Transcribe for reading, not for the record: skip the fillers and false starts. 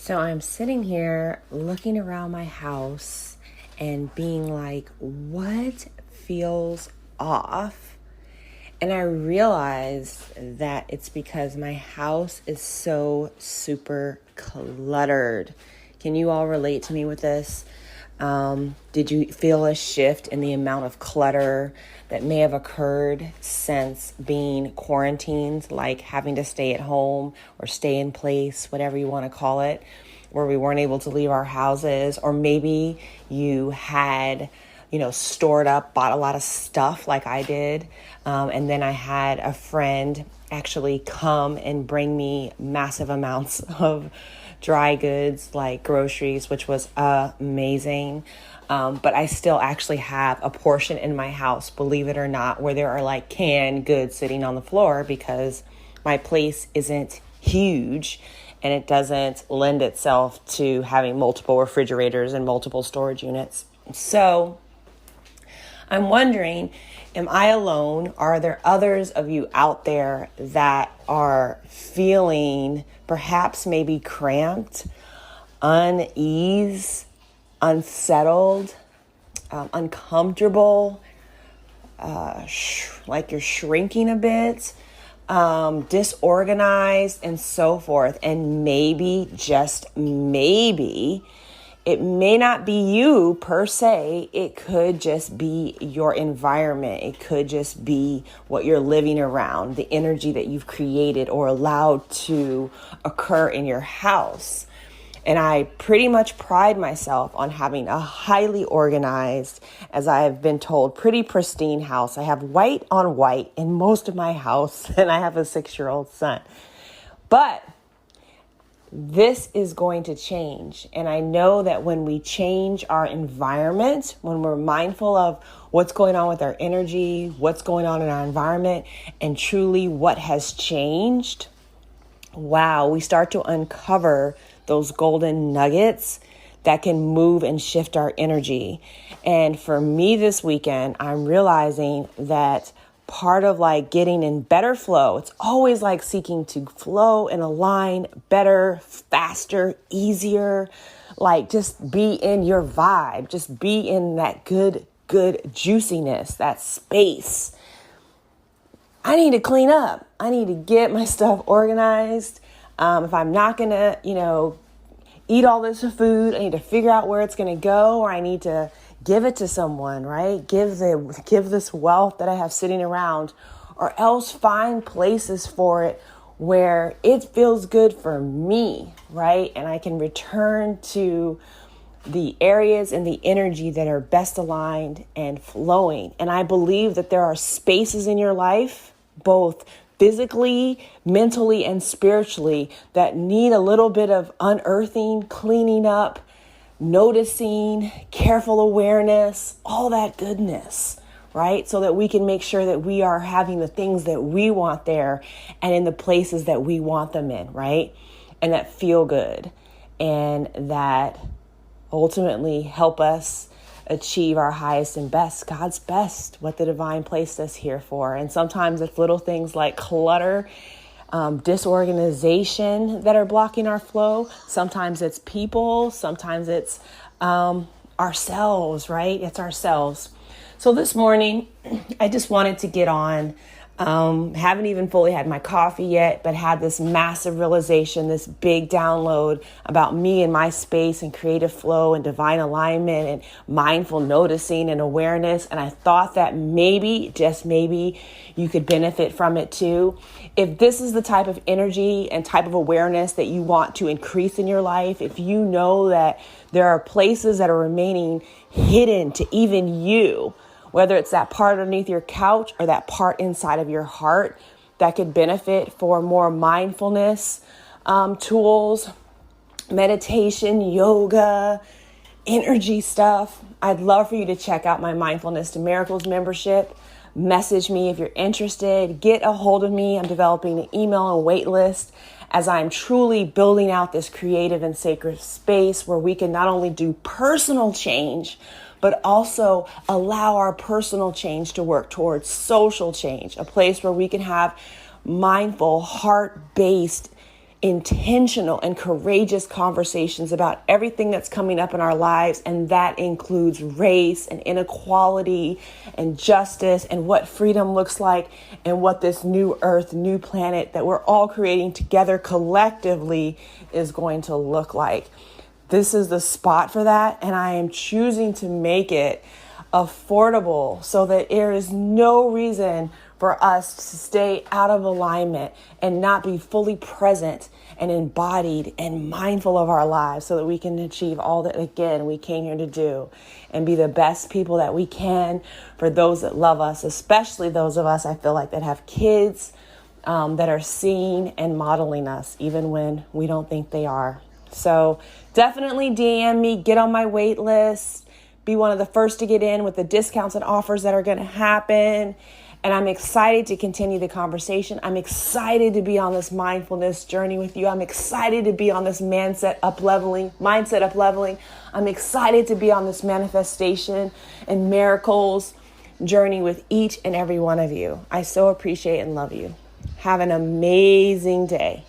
So I'm sitting here looking around my house and being like, what feels off? And I realize that it's because my house is so super cluttered. Can you all relate to me with this? Did you feel a shift in the amount of clutter that may have occurred since being quarantined, like having to stay at home or stay in place, whatever you want to call it, where we weren't able to leave our houses? Or maybe you had, stored up, bought a lot of stuff like I did. And then I had a friend actually come and bring me massive amounts of dry goods like groceries, which was amazing. But I still actually have a portion in my house, believe it or not, where there are like canned goods sitting on the floor because my place isn't huge and it doesn't lend itself to having multiple refrigerators and multiple storage units. So I'm wondering, am I alone? Are there others of you out there that are feeling perhaps maybe cramped, unease, unsettled, uncomfortable, like you're shrinking a bit, disorganized, and so forth? And maybe, just maybe, it may not be you per se. It could just be your environment. It could just be what you're living around, the energy that you've created or allowed to occur in your house. And I pretty much pride myself on having a highly organized, as I have been told, pretty pristine house. I have white on white in most of my house, and I have a 6-year-old son. But this is going to change. And I know that when we change our environment, when we're mindful of what's going on with our energy, what's going on in our environment, and truly what has changed, wow, we start to uncover those golden nuggets that can move and shift our energy. And for me this weekend, I'm realizing that part of like getting in better flow, it's always like seeking to flow and align better, faster, easier, like just be in your vibe, just be in that good juiciness, that space. I need to clean up. I need to get my stuff organized. If I'm not going to, eat all this food, I need to figure out where it's going to go, or I need to give it to someone, right? Give this wealth that I have sitting around, or else find places for it where it feels good for me, right? And I can return to the areas and the energy that are best aligned and flowing. And I believe that there are spaces in your life, both physically, mentally, and spiritually, that need a little bit of unearthing, cleaning up, noticing, careful awareness, all that goodness, right? So that we can make sure that we are having the things that we want there and in the places that we want them in, right? And that feel good and that ultimately help us achieve our highest and best, God's best, what the divine placed us here for. And sometimes it's little things like clutter, disorganization that are blocking our flow. Sometimes it's people. Sometimes it's ourselves, right? It's ourselves. So this morning, I just wanted to get on. Haven't even fully had my coffee yet, but had this massive realization, this big download about me and my space and creative flow and divine alignment and mindful noticing and awareness. And I thought that maybe, just maybe, you could benefit from it too. If this is the type of energy and type of awareness that you want to increase in your life, if you know that there are places that are remaining hidden to even you, whether it's that part underneath your couch or that part inside of your heart that could benefit for more mindfulness tools, meditation, yoga, energy stuff, I'd love for you to check out my Mindfulness to Miracles membership. Message me if you're interested. Get a hold of me. I'm developing an email and wait list as I'm truly building out this creative and sacred space where we can not only do personal change, but also allow our personal change to work towards social change, a place where we can have mindful, heart-based intentional and courageous conversations about everything that's coming up in our lives. And that includes race and inequality and justice and what freedom looks like and what this new earth, new planet that we're all creating together collectively is going to look like. This is the spot for that. And I am choosing to make it affordable so that there is no reason for us to stay out of alignment and not be fully present and embodied and mindful of our lives so that we can achieve all that, again, we came here to do and be the best people that we can for those that love us, especially those of us, I feel like, that have kids that are seeing and modeling us, even when we don't think they are. So definitely DM me, get on my wait list, be one of the first to get in with the discounts and offers that are going to happen. And I'm excited to continue the conversation. I'm excited to be on this mindfulness journey with you. I'm excited to be on this mindset up leveling. I'm excited to be on this manifestation and miracles journey with each and every one of you. I so appreciate and love you. Have an amazing day.